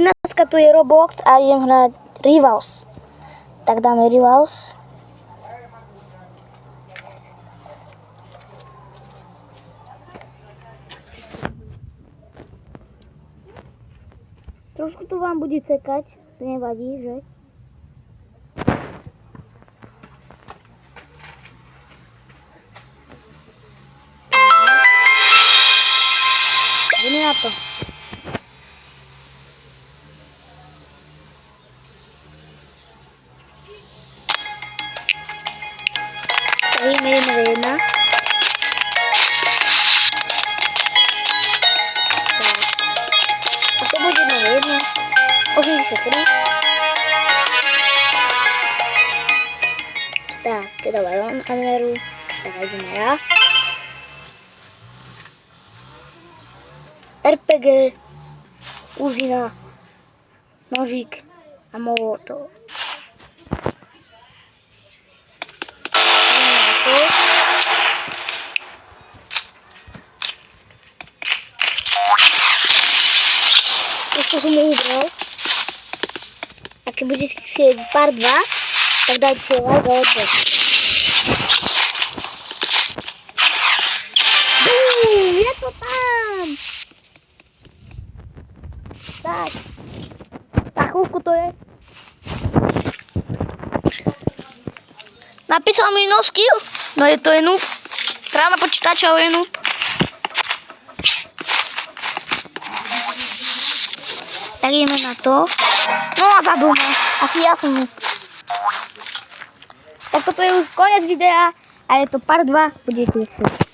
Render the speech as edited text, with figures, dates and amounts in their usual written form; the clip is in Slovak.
Dneska tu je Roblox a idem hrať Rivals. Tak dáme Rivals. Trošku to vám bude cekať, to nevadí, že? Ideme na to. Ideme 1v1. A to bude 1v1. 83. Tak, dávaj on kameru. Tak ideme ja. RPG, uzina, nožík a molotov. Trošku som ho ubral. A keď budete chcieť part 2, tak dajte like a odber. Je to tam! Tak. Na chvíľku to je. Napísal mi no skill. No je to noob. Hrá na počítači, ale je noob. Tak ideme na to. No a zadúma. Asi ja som noob. Tak toto je už koniec videa. A je to part 2. Budete chcieť.